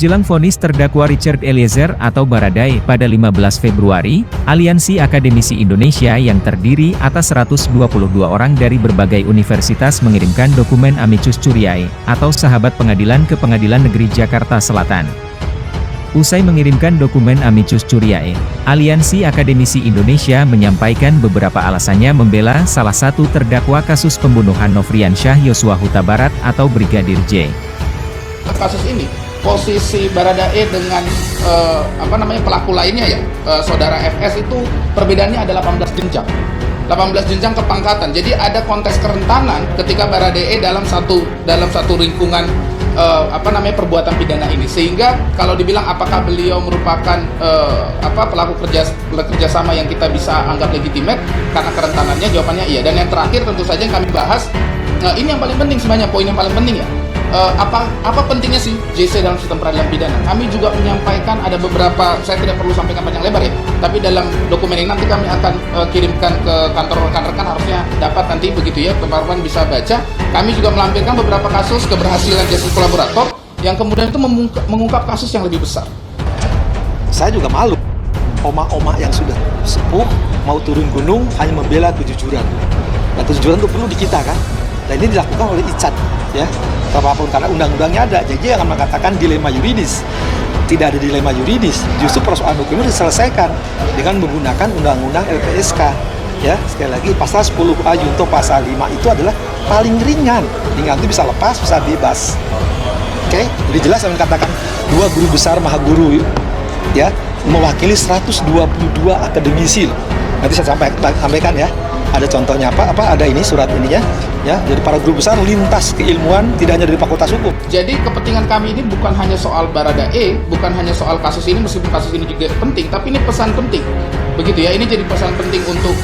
Menjelang vonis terdakwa Richard Eliezer atau Baradae pada 15 Februari, Aliansi Akademisi Indonesia yang terdiri atas 122 orang dari berbagai universitas mengirimkan dokumen Amicus Curiae, atau Sahabat Pengadilan ke Pengadilan Negeri Jakarta Selatan. Usai mengirimkan dokumen Amicus Curiae, Aliansi Akademisi Indonesia menyampaikan beberapa alasannya membela salah satu terdakwa kasus pembunuhan Nofriansyah Yosua Huta Barat atau Brigadir J. Kasus ini, posisi Baradae dengan pelaku lainnya ya, saudara FS itu perbedaannya ada 18 jenjang. 18 jenjang kepangkatan. Jadi ada konteks kerentanan ketika Baradae dalam satu lingkungan perbuatan pidana ini. Sehingga kalau dibilang apakah beliau merupakan pelaku kerjasama yang kita bisa anggap legitimate karena kerentanannya, jawabannya iya. Dan yang terakhir tentu saja yang kami bahas, ini yang paling penting sebenarnya, poin yang paling penting ya. Apa pentingnya sih JC dalam sistem peradilan pidana? Kami juga menyampaikan ada beberapa, saya tidak perlu sampaikan panjang lebar ya, tapi dalam dokumen ini nanti kami akan kirimkan ke kantor rekan-rekan, harusnya dapat nanti begitu ya, teman-teman bisa baca. Kami juga melampirkan beberapa kasus keberhasilan justice kolaborator yang kemudian itu mengungkap kasus yang lebih besar. Saya juga malu, oma-oma yang sudah sepuh mau turun gunung hanya membela kejujuran. Nah, kejujuran itu perlu di kita kan? Dan ini dilakukan oleh Icat, ya, apapun karena undang-undangnya ada. Jadi akan mengatakan dilema yuridis. Tidak ada dilema yuridis, justru persoalan hukum itu diselesaikan dengan menggunakan undang-undang LPSK. Ya, sekali lagi pasal 10A Junto pasal 5 itu adalah paling ringan. Ringan itu bisa lepas, bisa bebas. Oke, jadi jelas saya mengatakan dua guru besar maha guru, ya, mewakili 122 akademisi. Nanti saya sampaikan ya. Ada contohnya ada ini surat ininya, ya. Jadi para guru besar lintas keilmuan, tidak hanya dari Fakultas Hukum. Jadi kepentingan kami ini bukan hanya soal Baradae, bukan hanya soal kasus ini, meskipun kasus ini juga penting, tapi ini pesan penting, begitu ya. Ini jadi pesan penting untuk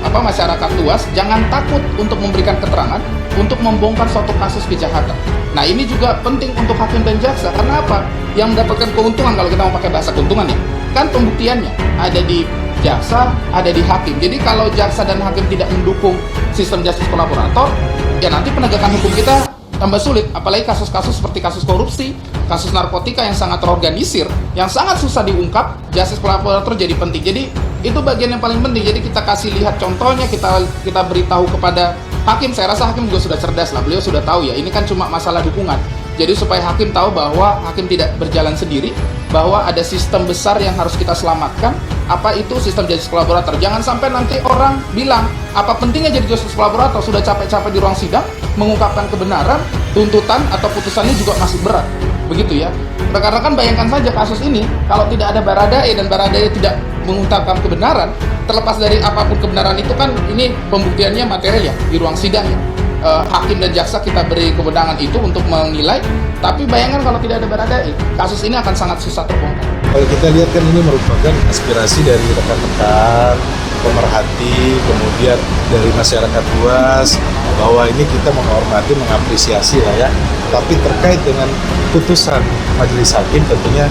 masyarakat luas. Jangan takut untuk memberikan keterangan, untuk membongkar suatu kasus kejahatan. Nah, ini juga penting untuk hakim dan jaksa. Karena apa? Yang mendapatkan keuntungan, kalau kita mau pakai bahasa keuntungan ya, kan pembuktiannya ada di jaksa, ada di hakim. Jadi kalau jaksa dan hakim tidak mendukung sistem justice kolaborator, ya nanti penegakan hukum kita tambah sulit. Apalagi kasus-kasus seperti kasus korupsi, kasus narkotika yang sangat terorganisir, yang sangat susah diungkap, justice kolaborator jadi penting. Jadi itu bagian yang paling penting. Jadi kita kasih lihat contohnya, kita beritahu kepada hakim. Saya rasa hakim juga sudah cerdas lah, beliau sudah tahu ya, ini kan cuma masalah dukungan. Jadi supaya hakim tahu bahwa hakim tidak berjalan sendiri, bahwa ada sistem besar yang harus kita selamatkan. Apa itu sistem justice kolaborator? Jangan sampai nanti orang bilang, apa pentingnya jadi justice kolaborator? Sudah capek-capek di ruang sidang mengungkapkan kebenaran, tuntutan atau putusannya juga masih berat, begitu ya. Rekan-rekan bayangkan saja kasus ini, kalau tidak ada Baradae dan Baradae tidak mengungkapkan kebenaran, terlepas dari apapun kebenaran itu kan ini pembuktiannya material ya, di ruang sidang ya. Hakim dan jaksa kita beri kewenangan itu untuk menilai, tapi bayangkan kalau tidak ada Baradae, kasus ini akan sangat susah terbongkar. Kalau kita lihat kan ini merupakan aspirasi dari rekan-rekan, pemerhati, kemudian dari masyarakat luas, bahwa ini kita menghormati, mengapresiasi lah ya. Tapi terkait dengan putusan majelis hakim tentunya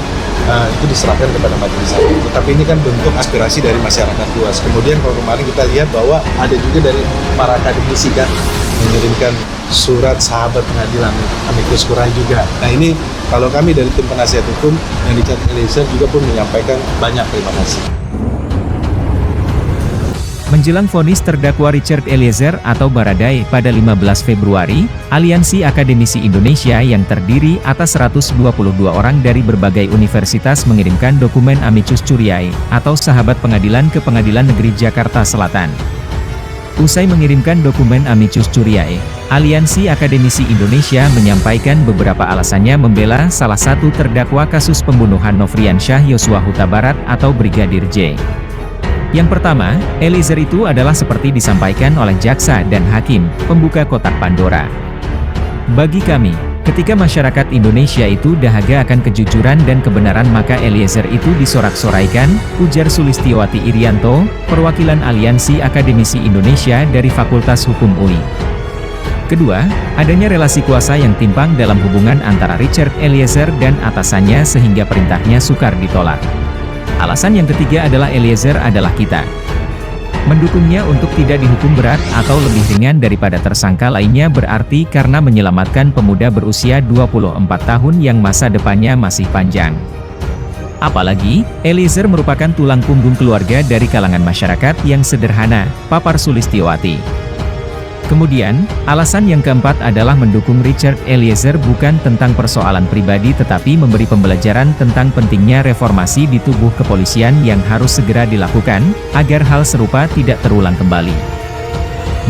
itu diserahkan kepada majelis hakim. Tapi ini kan bentuk aspirasi dari masyarakat luas. Kemudian kalau kemarin kita lihat bahwa ada juga dari para akademisi kan mengirimkan surat sahabat pengadilan Amicus Curiae juga. Nah ini kalau kami dari tim penasihat hukum yang Richard Eliezer juga pun menyampaikan banyak terima kasih. Menjelang vonis terdakwa Richard Eliezer atau Baradae pada 15 Februari, Aliansi Akademisi Indonesia yang terdiri atas 122 orang dari berbagai universitas mengirimkan dokumen Amicus Curiae, atau Sahabat Pengadilan ke Pengadilan Negeri Jakarta Selatan. Usai mengirimkan dokumen Amicus Curiae, Aliansi Akademisi Indonesia menyampaikan beberapa alasannya membela salah satu terdakwa kasus pembunuhan Nofriansyah Yosua Huta Barat atau Brigadir J. Yang pertama, Eliezer itu adalah seperti disampaikan oleh jaksa dan hakim, pembuka kotak Pandora. Bagi kami, ketika masyarakat Indonesia itu dahaga akan kejujuran dan kebenaran, maka Eliezer itu disorak-soraikan, ujar Sulistiowati Irianto, perwakilan Aliansi Akademisi Indonesia dari Fakultas Hukum UI. Kedua, adanya relasi kuasa yang timpang dalam hubungan antara Richard Eliezer dan atasannya sehingga perintahnya sukar ditolak. Alasan yang ketiga adalah Eliezer adalah kita. Mendukungnya untuk tidak dihukum berat atau lebih ringan daripada tersangka lainnya berarti karena menyelamatkan pemuda berusia 24 tahun yang masa depannya masih panjang. Apalagi, Eliezer merupakan tulang punggung keluarga dari kalangan masyarakat yang sederhana, papar Sulistiowati. Kemudian, alasan yang keempat adalah mendukung Richard Eliezer bukan tentang persoalan pribadi tetapi memberi pembelajaran tentang pentingnya reformasi di tubuh kepolisian yang harus segera dilakukan, agar hal serupa tidak terulang kembali.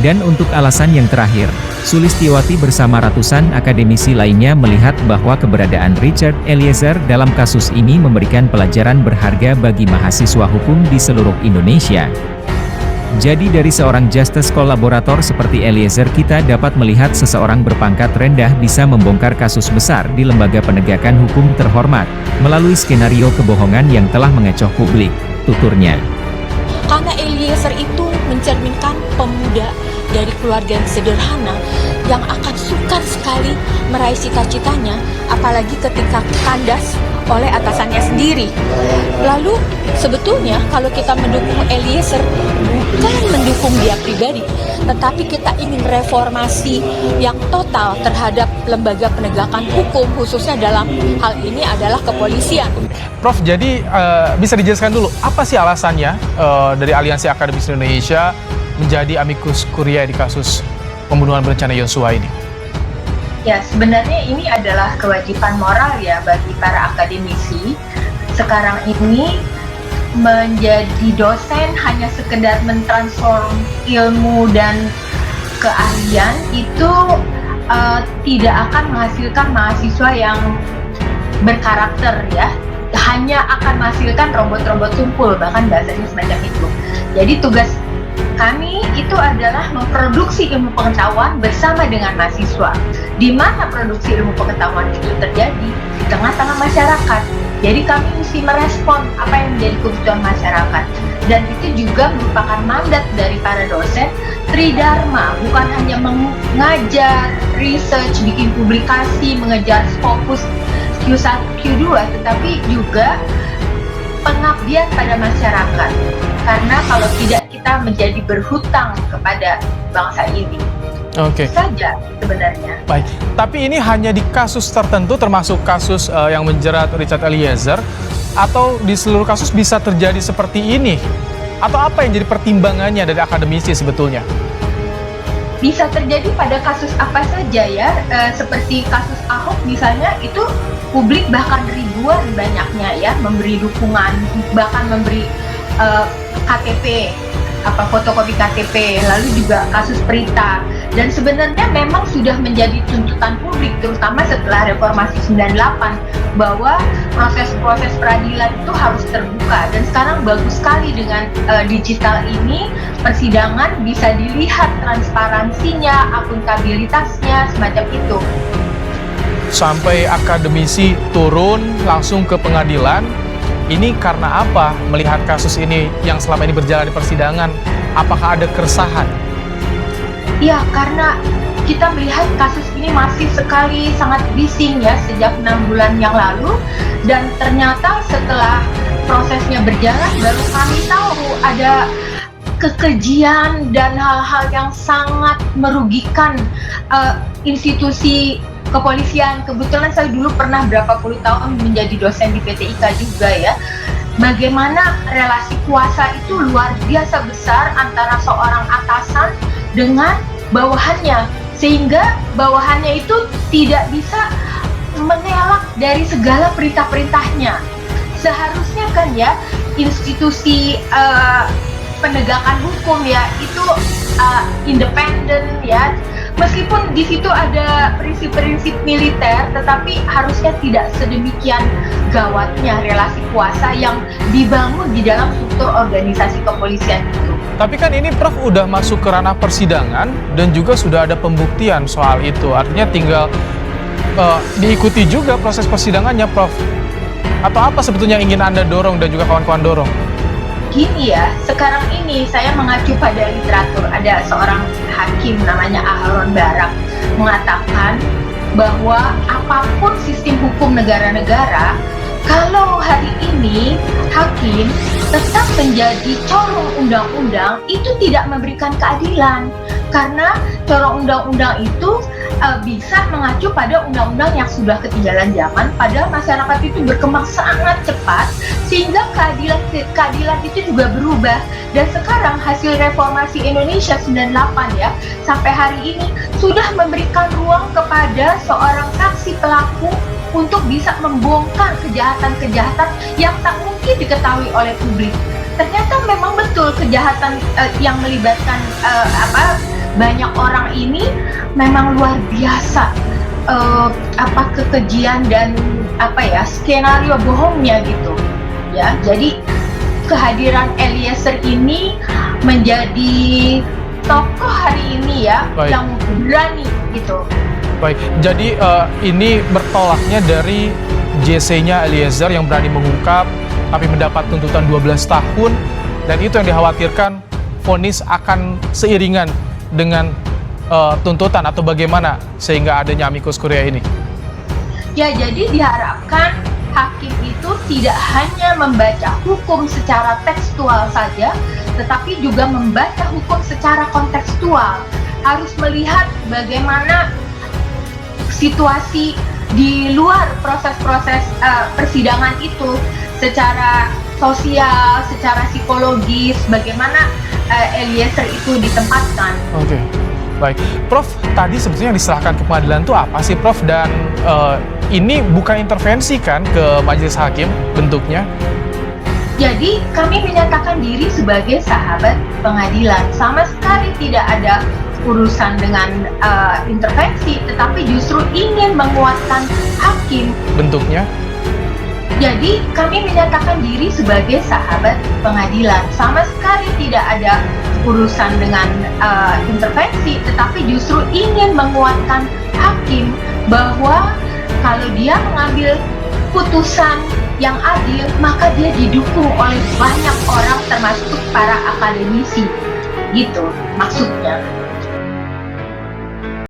Dan untuk alasan yang terakhir, Sulistiowati bersama ratusan akademisi lainnya melihat bahwa keberadaan Richard Eliezer dalam kasus ini memberikan pelajaran berharga bagi mahasiswa hukum di seluruh Indonesia. Jadi dari seorang justice kolaborator seperti Eliezer kita dapat melihat seseorang berpangkat rendah bisa membongkar kasus besar di lembaga penegakan hukum terhormat, melalui skenario kebohongan yang telah mengecoh publik, tuturnya. Karena Eliezer itu mencerminkan pemuda dari keluarga yang sederhana yang akan sukar sekali meraih cita-citanya, apalagi ketika kandas oleh atasannya sendiri. Lalu sebetulnya kalau kita mendukung Eliezer bukan mendukung dia pribadi, tetapi kita ingin reformasi yang total terhadap lembaga penegakan hukum, khususnya dalam hal ini adalah kepolisian. Prof, jadi bisa dijelaskan dulu apa sih alasannya dari Aliansi Akademisi Indonesia menjadi amicus curiae di kasus pembunuhan berencana Yosua ini? Ya, sebenarnya ini adalah kewajiban moral ya bagi para akademisi. Sekarang ini menjadi dosen hanya sekedar mentransform ilmu dan keahlian itu tidak akan menghasilkan mahasiswa yang berkarakter ya. Hanya akan menghasilkan robot-robot tumpul, bahkan bahasanya semacam itu. Jadi tugas kami itu adalah memproduksi ilmu pengetahuan bersama dengan mahasiswa. Di mana produksi ilmu pengetahuan itu terjadi? Di tengah-tengah masyarakat. Jadi kami mesti merespon apa yang menjadi kebutuhan masyarakat. Dan itu juga merupakan mandat dari para dosen Tridharma, bukan hanya mengajar, research, bikin publikasi, mengejar fokus Q1, Q2, tetapi juga pengabdian pada masyarakat. Karena kalau tidak kita menjadi berhutang kepada bangsa ini. Oke. Saja sebenarnya. Baik, tapi ini hanya di kasus tertentu termasuk kasus yang menjerat Richard Eliezer, atau di seluruh kasus bisa terjadi seperti ini? Atau apa yang jadi pertimbangannya dari akademisi sebetulnya? Bisa terjadi pada kasus apa saja ya, seperti kasus Ahok misalnya, itu publik bahkan ribuan banyaknya ya memberi dukungan, bahkan memberi KTP, fotokopi KTP, lalu juga kasus Prita. Dan sebenarnya memang sudah menjadi tuntutan publik, terutama setelah reformasi 98, bahwa proses-proses peradilan itu harus terbuka. Dan sekarang bagus sekali dengan digital ini, persidangan bisa dilihat transparansinya, akuntabilitasnya, semacam itu. Sampai akademisi turun langsung ke pengadilan, ini karena apa? Melihat kasus ini yang selama ini berjalan di persidangan, apakah ada keresahan? Ya, karena kita melihat kasus ini masih sekali sangat bising ya sejak 6 bulan yang lalu, dan ternyata setelah prosesnya berjalan baru kami tahu ada kekejian dan hal-hal yang sangat merugikan institusi kepolisian. Kebetulan saya dulu pernah berapa puluh tahun menjadi dosen di PT IKA juga ya. Bagaimana relasi kuasa itu luar biasa besar antara seorang atasan dengan bawahannya, sehingga bawahannya itu tidak bisa mengelak dari segala perintah-perintahnya. Seharusnya kan ya institusi penegakan hukum ya itu independen ya. Meskipun di situ ada prinsip-prinsip militer, tetapi harusnya tidak sedemikian gawatnya relasi kuasa yang dibangun di dalam struktur organisasi kepolisian itu. Tapi kan ini Prof udah masuk ke ranah persidangan dan juga sudah ada pembuktian soal itu. Artinya tinggal diikuti juga proses persidangannya, Prof. Atau apa sebetulnya yang ingin Anda dorong dan juga kawan-kawan dorong? Gini ya, sekarang ini saya mengacu pada literatur. Ada seorang hakim namanya Aharon Barak mengatakan bahwa apapun sistem hukum negara-negara, kalau hari ini hakim tetap menjadi corong undang-undang, itu tidak memberikan keadilan, karena corong undang-undang itu bisa mengacu pada undang-undang yang sudah ketinggalan zaman, padahal masyarakat itu berkembang sangat cepat sehingga keadilan itu juga berubah. Dan sekarang hasil reformasi Indonesia 98 ya, sampai hari ini sudah memberikan ruang kepada seorang saksi pelaku untuk bisa membongkar kejahatan-kejahatan yang tak mungkin diketahui oleh publik. Ternyata memang betul kejahatan yang melibatkan banyak orang ini memang luar biasa, kekejian dan skenario bohongnya gitu ya. Jadi kehadiran Eliezer ini menjadi tokoh hari ini ya. Baik. Yang berani gitu. Baik, jadi ini bertolaknya dari JC-nya Eliezer yang berani mengungkap tapi mendapat tuntutan 12 tahun, dan itu yang dikhawatirkan vonis akan seiringan dengan tuntutan, atau bagaimana sehingga adanya amicus curiae ini? Ya, jadi diharapkan hakim itu tidak hanya membaca hukum secara tekstual saja, tetapi juga membaca hukum secara kontekstual. Harus melihat bagaimana situasi di luar proses-proses persidangan itu, secara sosial, secara psikologis, bagaimana Eliezer itu ditempatkan. Oke, baik. Prof, tadi sebetulnya yang diserahkan ke pengadilan itu apa sih, Prof? Dan ini bukan intervensi kan ke majelis hakim bentuknya? Jadi kami menyatakan diri sebagai sahabat pengadilan. Sama sekali tidak ada urusan dengan intervensi, tetapi justru ingin menguatkan hakim. Bentuknya? Jadi kami menyatakan diri sebagai sahabat pengadilan. Sama sekali tidak ada urusan dengan intervensi, tetapi justru ingin menguatkan hakim bahwa kalau dia mengambil putusan yang adil, maka dia didukung oleh banyak orang termasuk para akademisi. Gitu maksudnya.